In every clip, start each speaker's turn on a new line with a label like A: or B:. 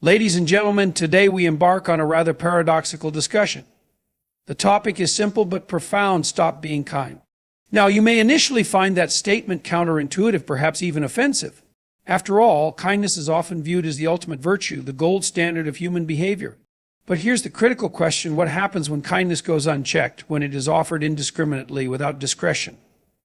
A: Ladies and gentlemen, today we embark on a rather paradoxical discussion. The topic is simple but profound: stop being kind. Now, you may initially find that statement counterintuitive, perhaps even offensive. After all, kindness is often viewed as the ultimate virtue, the gold standard of human behavior. But here's the critical question: what happens when kindness goes unchecked, when it is offered indiscriminately, without discretion?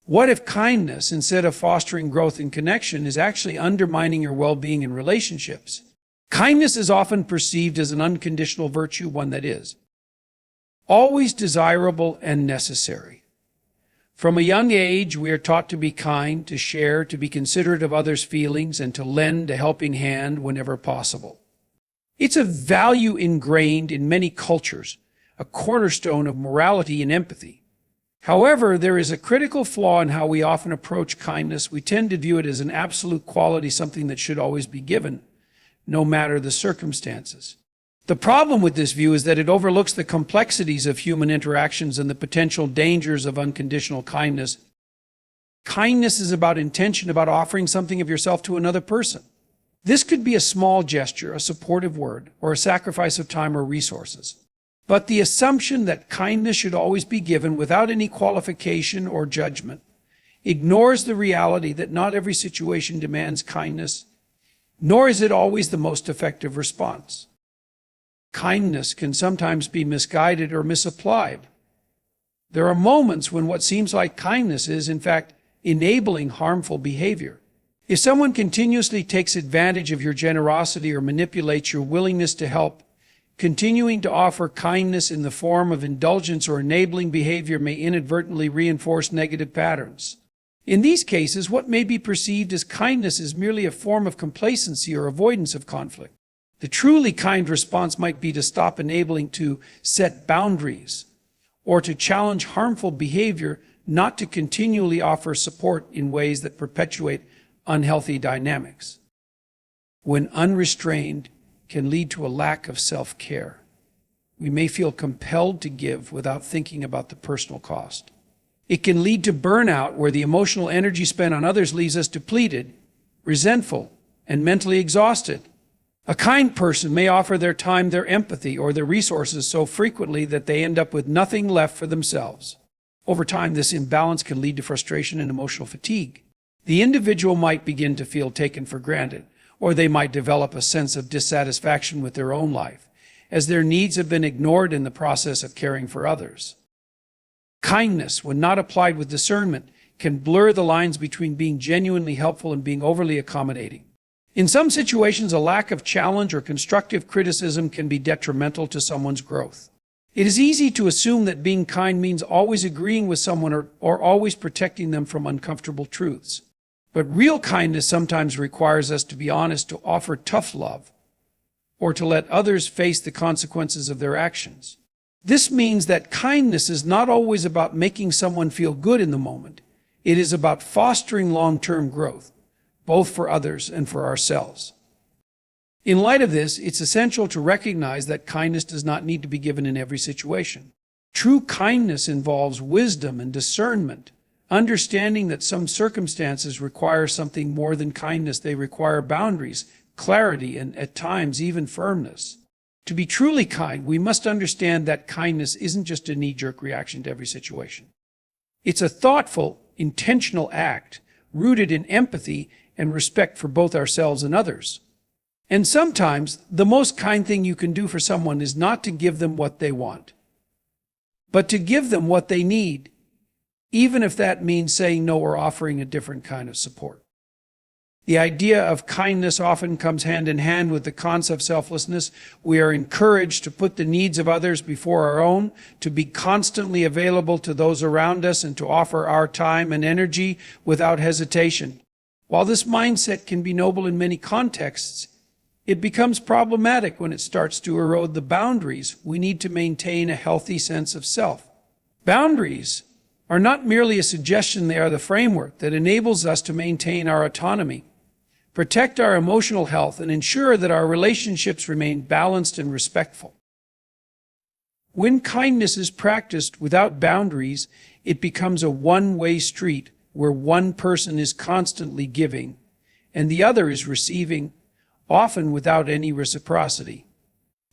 A: What if kindness, instead of fostering growth and connection, is actually undermining your well-being in relationships? Kindness is often perceived as an unconditional virtue, one that is always desirable and necessary. From a young age, we are taught to be kind, to share, to be considerate of others' feelings, and to lend a helping hand whenever possible. It's a value ingrained in many cultures, a cornerstone of morality and empathy. However, there is a critical flaw in how we often approach kindness. We tend to view it as an absolute quality, something that should always be given, no matter the circumstances. The problem with this view is that it overlooks the complexities of human interactions and the potential dangers of unconditional kindness. Kindness is about intention, about offering something of yourself to another person. This could be a small gesture, a supportive word, or a sacrifice of time or resources. But the assumption that kindness should always be given without any qualification or judgment ignores the reality that not every situation demands kindness, nor is it always the most effective response. Kindness can sometimes be misguided or misapplied. There are moments when what seems like kindness is, in fact, enabling harmful behavior. If someone continuously takes advantage of your generosity or manipulates your willingness to help, continuing to offer kindness in the form of indulgence or enabling behavior may inadvertently reinforce negative patterns. In these cases, what may be perceived as kindness is merely a form of complacency or avoidance of conflict. The truly kind response might be to stop enabling, to set boundaries, or to challenge harmful behavior, not to continually offer support in ways that perpetuate unhealthy dynamics. When unrestrained, can lead to a lack of self-care. We may feel compelled to give without thinking about the personal cost. It can lead to burnout, where the emotional energy spent on others leaves us depleted, resentful, and mentally exhausted. A kind person may offer their time, their empathy, or their resources so frequently that they end up with nothing left for themselves. Over time, this imbalance can lead to frustration and emotional fatigue. The individual might begin to feel taken for granted, or they might develop a sense of dissatisfaction with their own life, as their needs have been ignored in the process of caring for others. Kindness, when not applied with discernment, can blur the lines between being genuinely helpful and being overly accommodating. In some situations, a lack of challenge or constructive criticism can be detrimental to someone's growth. It is easy to assume that being kind means always agreeing with someone or always protecting them from uncomfortable truths. But real kindness sometimes requires us to be honest, to offer tough love, or to let others face the consequences of their actions. This means that kindness is not always about making someone feel good in the moment. It is about fostering long-term growth, both for others and for ourselves. In light of this, it's essential to recognize that kindness does not need to be given in every situation. True kindness involves wisdom and discernment, understanding that some circumstances require something more than kindness. They require boundaries, clarity, and at times even firmness. To be truly kind, we must understand that kindness isn't just a knee-jerk reaction to every situation. It's a thoughtful, intentional act rooted in empathy and respect for both ourselves and others. And sometimes the most kind thing you can do for someone is not to give them what they want, but to give them what they need, even if that means saying no or offering a different kind of support. The idea of kindness often comes hand in hand with the concept of selflessness. We are encouraged to put the needs of others before our own, to be constantly available to those around us, and to offer our time and energy without hesitation. While this mindset can be noble in many contexts, it becomes problematic when it starts to erode the boundaries we need to maintain a healthy sense of self. Boundaries are not merely a suggestion, they are the framework that enables us to maintain our autonomy, protect our emotional health, and ensure that our relationships remain balanced and respectful. When kindness is practiced without boundaries, it becomes a one-way street where one person is constantly giving and the other is receiving, often without any reciprocity.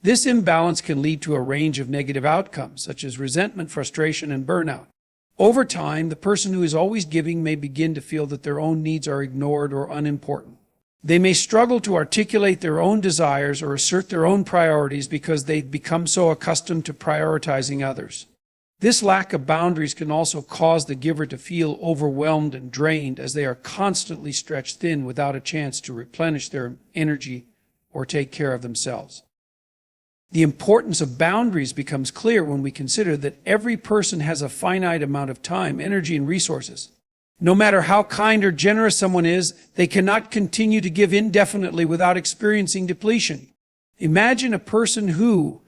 A: This imbalance can lead to a range of negative outcomes, such as resentment, frustration, and burnout. Over time, the person who is always giving may begin to feel that their own needs are ignored or unimportant. They may struggle to articulate their own desires or assert their own priorities because they've become so accustomed to prioritizing others. This lack of boundaries can also cause the giver to feel overwhelmed and drained, as they are constantly stretched thin without a chance to replenish their energy or take care of themselves. The importance of boundaries becomes clear when we consider that every person has a finite amount of time, energy, and resources. No matter how kind or generous someone is, they cannot continue to give indefinitely without experiencing depletion. Imagine a person who,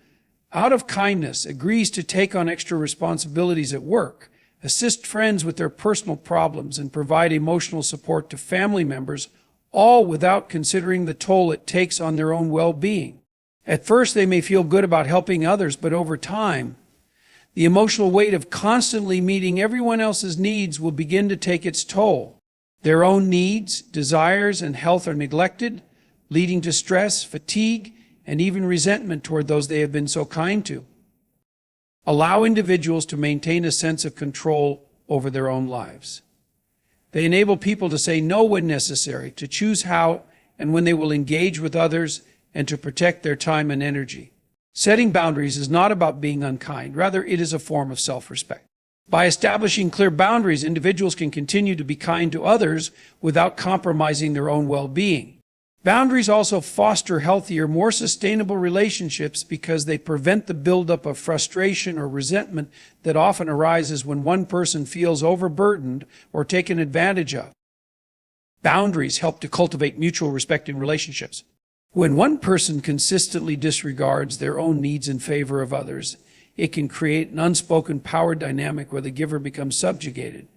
A: out of kindness, agrees to take on extra responsibilities at work, assist friends with their personal problems, and provide emotional support to family members, all without considering the toll it takes on their own well-being. At first, they may feel good about helping others, but over time, the emotional weight of constantly meeting everyone else's needs will begin to take its toll. Their own needs, desires, and health are neglected, leading to stress, fatigue, and even resentment toward those they have been so kind to. Allow individuals to maintain a sense of control over their own lives. They enable people to say no when necessary, to choose how and when they will engage with others, and to protect their time and energy. Setting boundaries is not about being unkind. Rather, it is a form of self-respect. By establishing clear boundaries, individuals can continue to be kind to others without compromising their own well-being. Boundaries also foster healthier, more sustainable relationships because they prevent the buildup of frustration or resentment that often arises when one person feels overburdened or taken advantage of. Boundaries help to cultivate mutual respect in relationships. When one person consistently disregards their own needs in favor of others, it can create an unspoken power dynamic where the giver becomes subjugated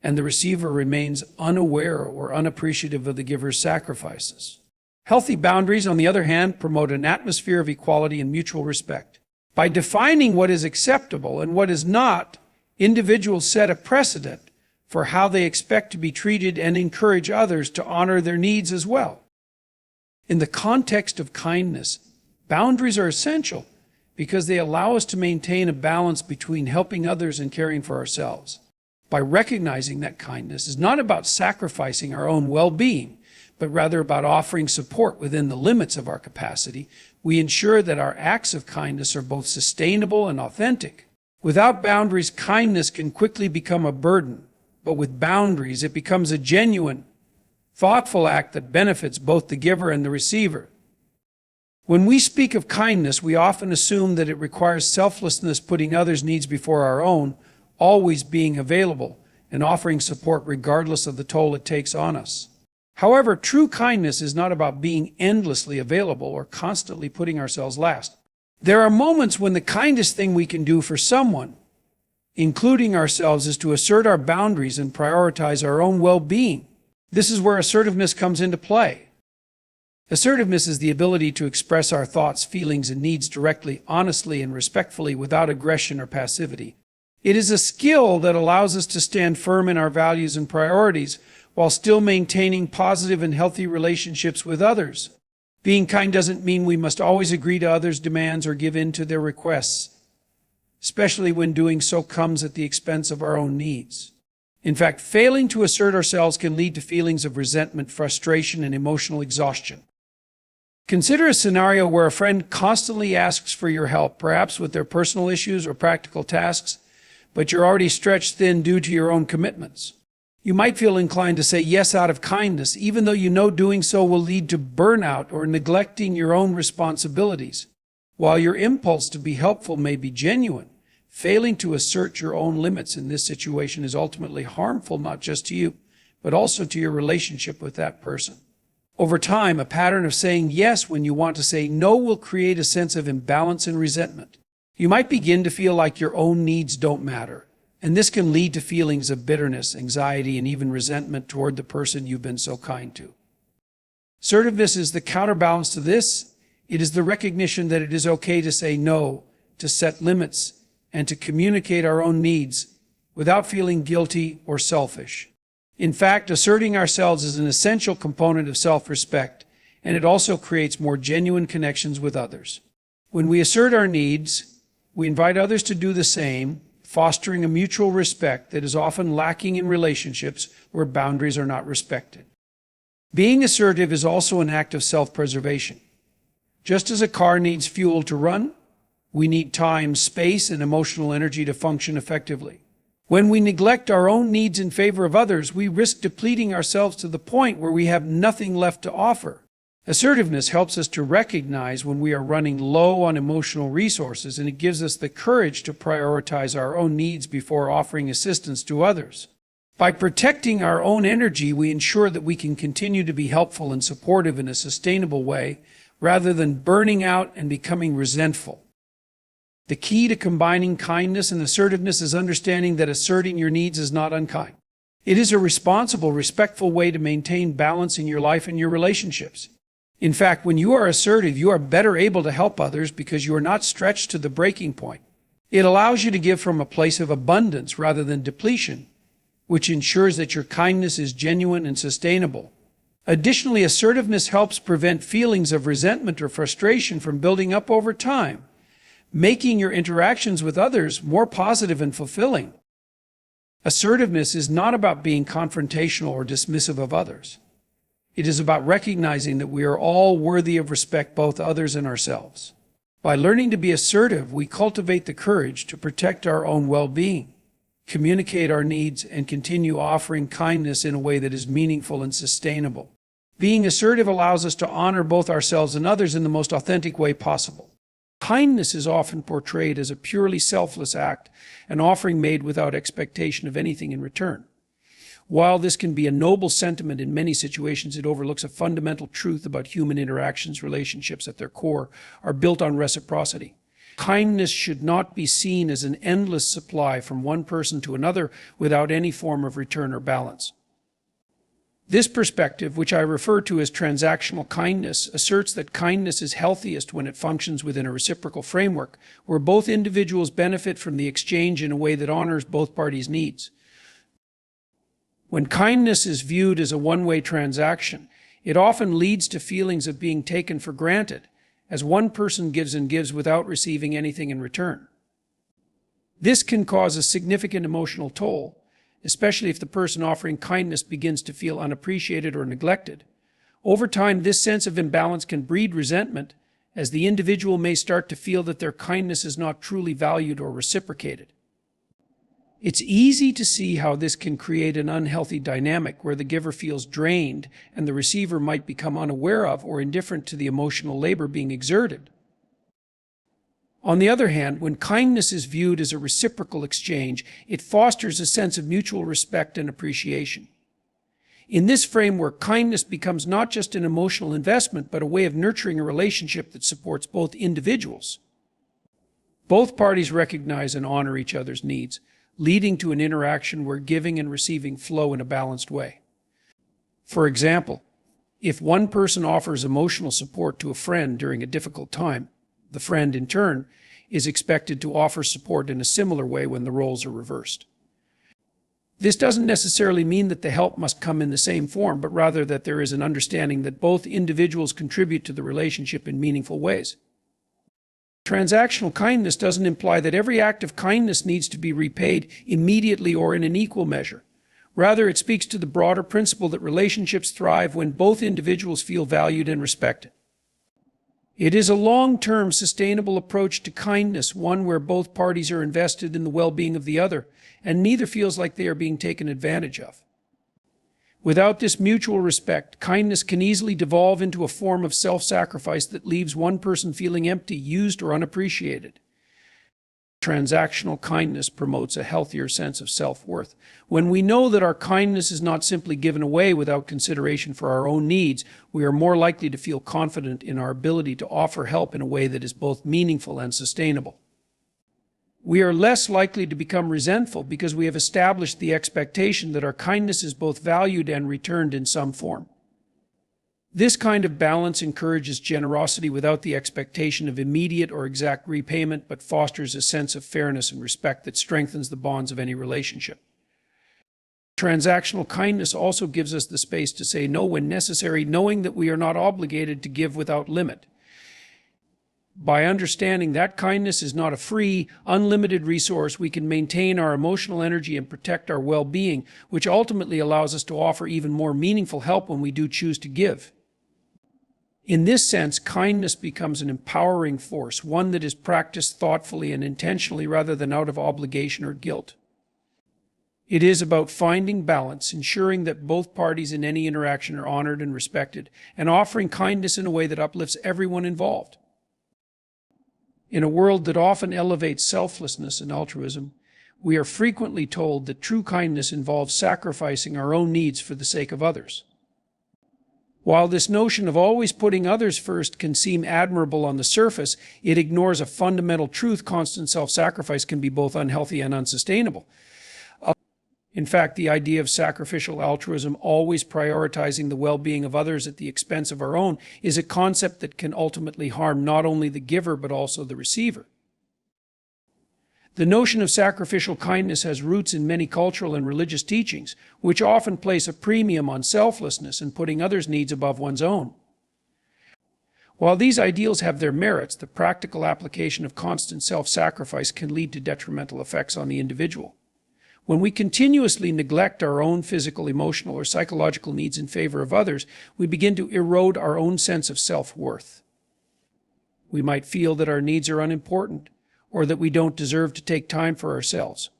A: and the receiver remains unaware or unappreciative of the giver's sacrifices. Healthy boundaries, on the other hand, promote an atmosphere of equality and mutual respect. By defining what is acceptable and what is not, individuals set a precedent for how they expect to be treated and encourage others to honor their needs as well. In the context of kindness, boundaries are essential because they allow us to maintain a balance between helping others and caring for ourselves. By recognizing that kindness is not about sacrificing our own well-being, but rather about offering support within the limits of our capacity, we ensure that our acts of kindness are both sustainable and authentic. Without boundaries, kindness can quickly become a burden, but with boundaries, it becomes a genuine, thoughtful act that benefits both the giver and the receiver. When we speak of kindness, we often assume that it requires selflessness, putting others' needs before our own, always being available and offering support regardless of the toll it takes on us. However, true kindness is not about being endlessly available or constantly putting ourselves last. There are moments when the kindest thing we can do for someone, including ourselves, is to assert our boundaries and prioritize our own well-being. This is where assertiveness comes into play. Assertiveness is the ability to express our thoughts, feelings, and needs directly, honestly, and respectfully without aggression or passivity. It is a skill that allows us to stand firm in our values and priorities while still maintaining positive and healthy relationships with others. Being kind doesn't mean we must always agree to others' demands or give in to their requests, especially when doing so comes at the expense of our own needs. In fact, failing to assert ourselves can lead to feelings of resentment, frustration, and emotional exhaustion. Consider a scenario where a friend constantly asks for your help, perhaps with their personal issues or practical tasks, but you're already stretched thin due to your own commitments. You might feel inclined to say yes out of kindness, even though you know doing so will lead to burnout or neglecting your own responsibilities. While your impulse to be helpful may be genuine, failing to assert your own limits in this situation is ultimately harmful not just to you, but also to your relationship with that person. Over time, a pattern of saying yes when you want to say no will create a sense of imbalance and resentment. You might begin to feel like your own needs don't matter, and this can lead to feelings of bitterness, anxiety, and even resentment toward the person you've been so kind to. Assertiveness is the counterbalance to this. It is the recognition that it is okay to say no, to set limits, and to communicate our own needs without feeling guilty or selfish. In fact, asserting ourselves is an essential component of self-respect, and it also creates more genuine connections with others. When we assert our needs, we invite others to do the same, fostering a mutual respect that is often lacking in relationships where boundaries are not respected. Being assertive is also an act of self-preservation. Just as a car needs fuel to run, we need time, space, and emotional energy to function effectively. When we neglect our own needs in favor of others, we risk depleting ourselves to the point where we have nothing left to offer. Assertiveness helps us to recognize when we are running low on emotional resources, and it gives us the courage to prioritize our own needs before offering assistance to others. By protecting our own energy, we ensure that we can continue to be helpful and supportive in a sustainable way, rather than burning out and becoming resentful. The key to combining kindness and assertiveness is understanding that asserting your needs is not unkind. It is a responsible, respectful way to maintain balance in your life and your relationships. In fact, when you are assertive, you are better able to help others because you are not stretched to the breaking point. It allows you to give from a place of abundance rather than depletion, which ensures that your kindness is genuine and sustainable. Additionally, assertiveness helps prevent feelings of resentment or frustration from building up over time, making your interactions with others more positive and fulfilling. Assertiveness is not about being confrontational or dismissive of others. It is about recognizing that we are all worthy of respect, both others and ourselves. By learning to be assertive, we cultivate the courage to protect our own well-being, communicate our needs, and continue offering kindness in a way that is meaningful and sustainable. Being assertive allows us to honor both ourselves and others in the most authentic way possible. Kindness is often portrayed as a purely selfless act, an offering made without expectation of anything in return. While this can be a noble sentiment in many situations, it overlooks a fundamental truth about human interactions. Relationships at their core are built on reciprocity. Kindness should not be seen as an endless supply from one person to another without any form of return or balance. This perspective, which I refer to as transactional kindness, asserts that kindness is healthiest when it functions within a reciprocal framework, where both individuals benefit from the exchange in a way that honors both parties' needs. When kindness is viewed as a one-way transaction, it often leads to feelings of being taken for granted, as one person gives and gives without receiving anything in return. This can cause a significant emotional toll, especially if the person offering kindness begins to feel unappreciated or neglected. Over time, this sense of imbalance can breed resentment, as the individual may start to feel that their kindness is not truly valued or reciprocated. It's easy to see how this can create an unhealthy dynamic where the giver feels drained and the receiver might become unaware of or indifferent to the emotional labor being exerted. On the other hand, when kindness is viewed as a reciprocal exchange, it fosters a sense of mutual respect and appreciation. In this framework, kindness becomes not just an emotional investment, but a way of nurturing a relationship that supports both individuals. Both parties recognize and honor each other's needs, leading to an interaction where giving and receiving flow in a balanced way. For example, if one person offers emotional support to a friend during a difficult time, the friend, in turn, is expected to offer support in a similar way when the roles are reversed. This doesn't necessarily mean that the help must come in the same form, but rather that there is an understanding that both individuals contribute to the relationship in meaningful ways. Transactional kindness doesn't imply that every act of kindness needs to be repaid immediately or in an equal measure. Rather, it speaks to the broader principle that relationships thrive when both individuals feel valued and respected. It is a long-term, sustainable approach to kindness, one where both parties are invested in the well-being of the other, and neither feels like they are being taken advantage of. Without this mutual respect, kindness can easily devolve into a form of self-sacrifice that leaves one person feeling empty, used, or unappreciated. Transactional kindness promotes a healthier sense of self-worth. When we know that our kindness is not simply given away without consideration for our own needs, we are more likely to feel confident in our ability to offer help in a way that is both meaningful and sustainable. We are less likely to become resentful because we have established the expectation that our kindness is both valued and returned in some form. This kind of balance encourages generosity without the expectation of immediate or exact repayment, but fosters a sense of fairness and respect that strengthens the bonds of any relationship. Transactional kindness also gives us the space to say no when necessary, knowing that we are not obligated to give without limit. By understanding that kindness is not a free, unlimited resource, we can maintain our emotional energy and protect our well-being, which ultimately allows us to offer even more meaningful help when we do choose to give. In this sense, kindness becomes an empowering force, one that is practiced thoughtfully and intentionally rather than out of obligation or guilt. It is about finding balance, ensuring that both parties in any interaction are honored and respected, and offering kindness in a way that uplifts everyone involved. In a world that often elevates selflessness and altruism, we are frequently told that true kindness involves sacrificing our own needs for the sake of others. While this notion of always putting others first can seem admirable on the surface, it ignores a fundamental truth: constant self-sacrifice can be both unhealthy and unsustainable. In fact, the idea of sacrificial altruism, always prioritizing the well-being of others at the expense of our own, is a concept that can ultimately harm not only the giver but also the receiver. The notion of sacrificial kindness has roots in many cultural and religious teachings, which often place a premium on selflessness and putting others' needs above one's own. While these ideals have their merits, the practical application of constant self-sacrifice can lead to detrimental effects on the individual. When we continuously neglect our own physical, emotional, or psychological needs in favor of others, we begin to erode our own sense of self-worth. We might feel that our needs are unimportant, or that we don't deserve to take time for ourselves.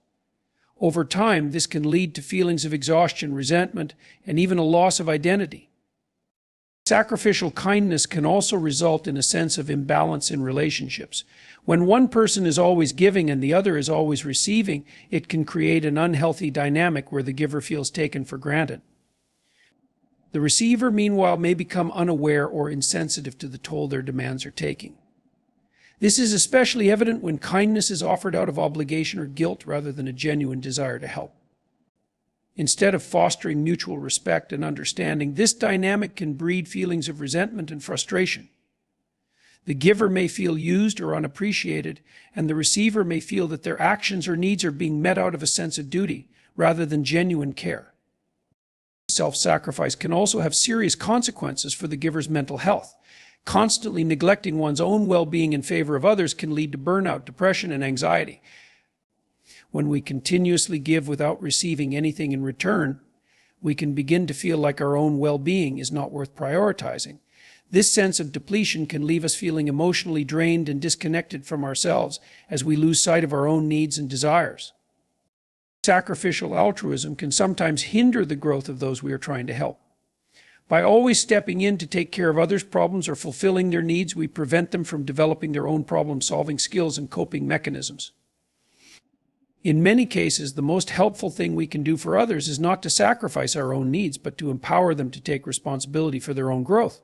A: Over time, this can lead to feelings of exhaustion, resentment, and even a loss of identity. Sacrificial kindness can also result in a sense of imbalance in relationships. When one person is always giving and the other is always receiving, it can create an unhealthy dynamic where the giver feels taken for granted. The receiver, meanwhile, may become unaware or insensitive to the toll their demands are taking. This is especially evident when kindness is offered out of obligation or guilt rather than a genuine desire to help. Instead of fostering mutual respect and understanding, this dynamic can breed feelings of resentment and frustration. The giver may feel used or unappreciated, and the receiver may feel that their actions or needs are being met out of a sense of duty rather than genuine care. Self-sacrifice can also have serious consequences for the giver's mental health. Constantly neglecting one's own well-being in favor of others can lead to burnout, depression, and anxiety. When we continuously give without receiving anything in return, we can begin to feel like our own well-being is not worth prioritizing. This sense of depletion can leave us feeling emotionally drained and disconnected from ourselves as we lose sight of our own needs and desires. Sacrificial altruism can sometimes hinder the growth of those we are trying to help. By always stepping in to take care of others' problems or fulfilling their needs, we prevent them from developing their own problem-solving skills and coping mechanisms. In many cases, the most helpful thing we can do for others is not to sacrifice our own needs, but to empower them to take responsibility for their own growth.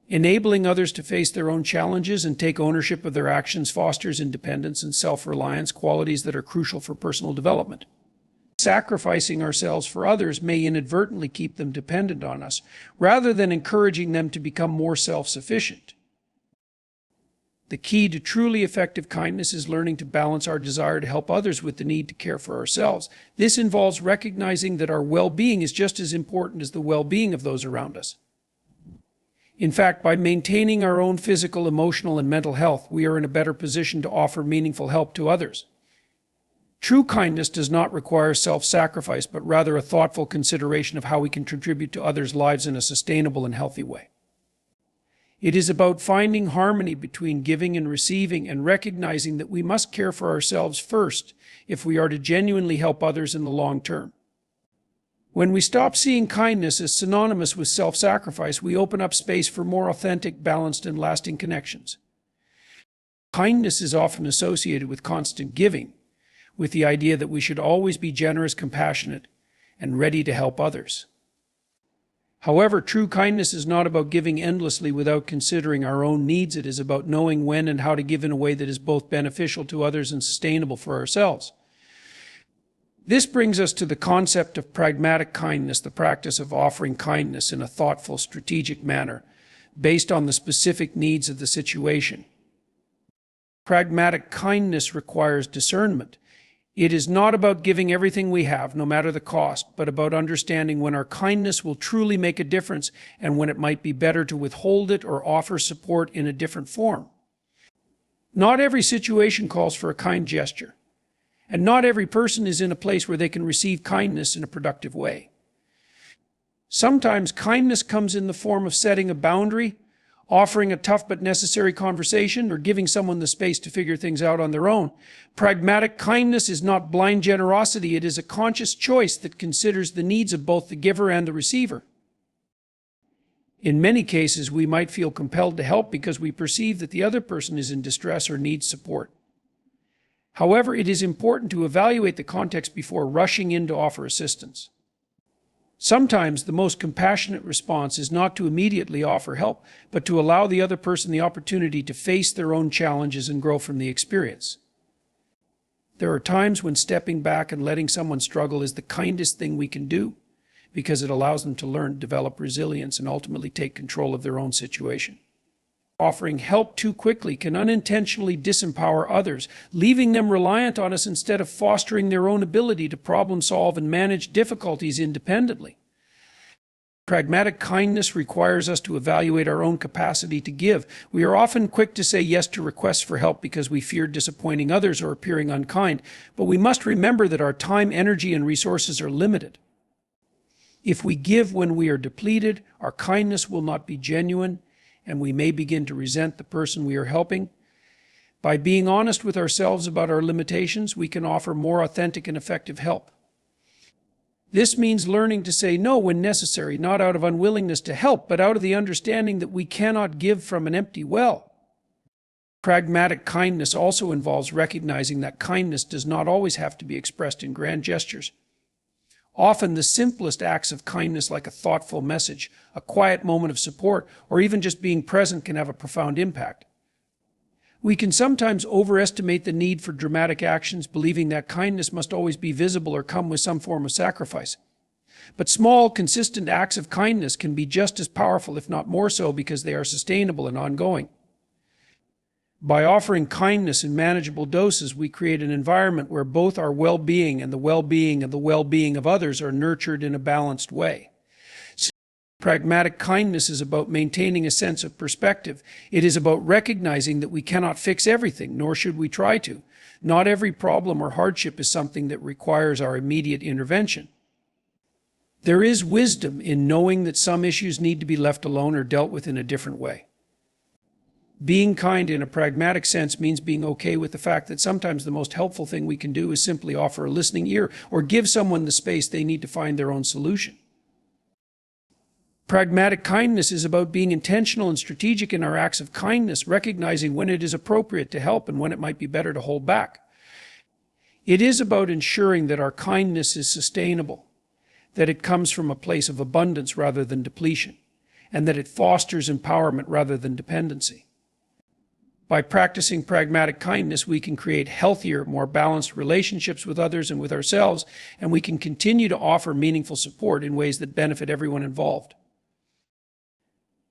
A: Enabling others to face their own challenges and take ownership of their actions fosters independence and self-reliance, qualities that are crucial for personal development. Sacrificing ourselves for others may inadvertently keep them dependent on us, rather than encouraging them to become more self-sufficient. The key to truly effective kindness is learning to balance our desire to help others with the need to care for ourselves. This involves recognizing that our well-being is just as important as the well-being of those around us. In fact, by maintaining our own physical, emotional, and mental health, we are in a better position to offer meaningful help to others. True kindness does not require self-sacrifice, but rather a thoughtful consideration of how we can contribute to others' lives in a sustainable and healthy way. It is about finding harmony between giving and receiving and recognizing that we must care for ourselves first if we are to genuinely help others in the long term. When we stop seeing kindness as synonymous with self-sacrifice, we open up space for more authentic, balanced, and lasting connections. Kindness is often associated with constant giving, with the idea that we should always be generous, compassionate, and ready to help others. However, true kindness is not about giving endlessly without considering our own needs. It is about knowing when and how to give in a way that is both beneficial to others and sustainable for ourselves. This brings us to the concept of pragmatic kindness, the practice of offering kindness in a thoughtful, strategic manner, based on the specific needs of the situation. Pragmatic kindness requires discernment. It is not about giving everything we have, no matter the cost, but about understanding when our kindness will truly make a difference and when it might be better to withhold it or offer support in a different form. Not every situation calls for a kind gesture, and not every person is in a place where they can receive kindness in a productive way. Sometimes kindness comes in the form of setting a boundary, offering a tough but necessary conversation, or giving someone the space to figure things out on their own. Pragmatic kindness is not blind generosity. It is a conscious choice that considers the needs of both the giver and the receiver. In many cases, we might feel compelled to help because we perceive that the other person is in distress or needs support. However, it is important to evaluate the context before rushing in to offer assistance. Sometimes the most compassionate response is not to immediately offer help, but to allow the other person the opportunity to face their own challenges and grow from the experience. There are times when stepping back and letting someone struggle is the kindest thing we can do, because it allows them to learn, develop resilience, and ultimately take control of their own situation. Offering help too quickly can unintentionally disempower others, leaving them reliant on us instead of fostering their own ability to problem solve and manage difficulties independently. Pragmatic kindness requires us to evaluate our own capacity to give. We are often quick to say yes to requests for help because we fear disappointing others or appearing unkind, but we must remember that our time, energy, and resources are limited. If we give when we are depleted, our kindness will not be genuine, and we may begin to resent the person we are helping. By being honest with ourselves about our limitations, we can offer more authentic and effective help. This means learning to say no when necessary, not out of unwillingness to help, but out of the understanding that we cannot give from an empty well. Pragmatic kindness also involves recognizing that kindness does not always have to be expressed in grand gestures. Often the simplest acts of kindness, like a thoughtful message, a quiet moment of support, or even just being present, can have a profound impact. We can sometimes overestimate the need for dramatic actions, believing that kindness must always be visible or come with some form of sacrifice. But small, consistent acts of kindness can be just as powerful, if not more so, because they are sustainable and ongoing. By offering kindness in manageable doses, we create an environment where both our well-being and the well-being of others are nurtured in a balanced way. Pragmatic kindness is about maintaining a sense of perspective. It is about recognizing that we cannot fix everything, nor should we try to. Not every problem or hardship is something that requires our immediate intervention. There is wisdom in knowing that some issues need to be left alone or dealt with in a different way. Being kind in a pragmatic sense means being okay with the fact that sometimes the most helpful thing we can do is simply offer a listening ear or give someone the space they need to find their own solution. Pragmatic kindness is about being intentional and strategic in our acts of kindness, recognizing when it is appropriate to help and when it might be better to hold back. It is about ensuring that our kindness is sustainable, that it comes from a place of abundance rather than depletion, and that it fosters empowerment rather than dependency. By practicing pragmatic kindness, we can create healthier, more balanced relationships with others and with ourselves, and we can continue to offer meaningful support in ways that benefit everyone involved.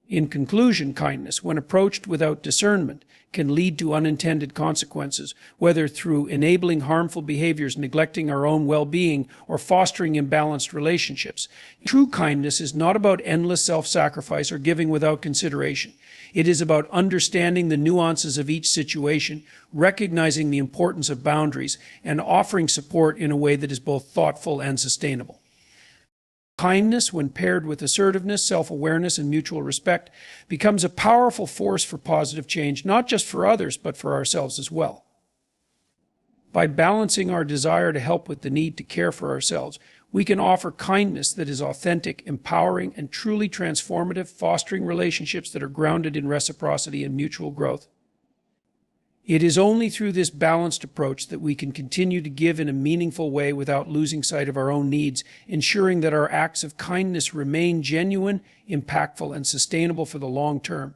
A: In conclusion, kindness, when approached without discernment, can lead to unintended consequences, whether through enabling harmful behaviors, neglecting our own well-being, or fostering imbalanced relationships. True kindness is not about endless self-sacrifice or giving without consideration. It is about understanding the nuances of each situation, recognizing the importance of boundaries, and offering support in a way that is both thoughtful and sustainable. Kindness, when paired with assertiveness, self-awareness, and mutual respect, becomes a powerful force for positive change, not just for others, but for ourselves as well. By balancing our desire to help with the need to care for ourselves, we can offer kindness that is authentic, empowering, and truly transformative, fostering relationships that are grounded in reciprocity and mutual growth. It is only through this balanced approach that we can continue to give in a meaningful way without losing sight of our own needs, ensuring that our acts of kindness remain genuine, impactful, and sustainable for the long term.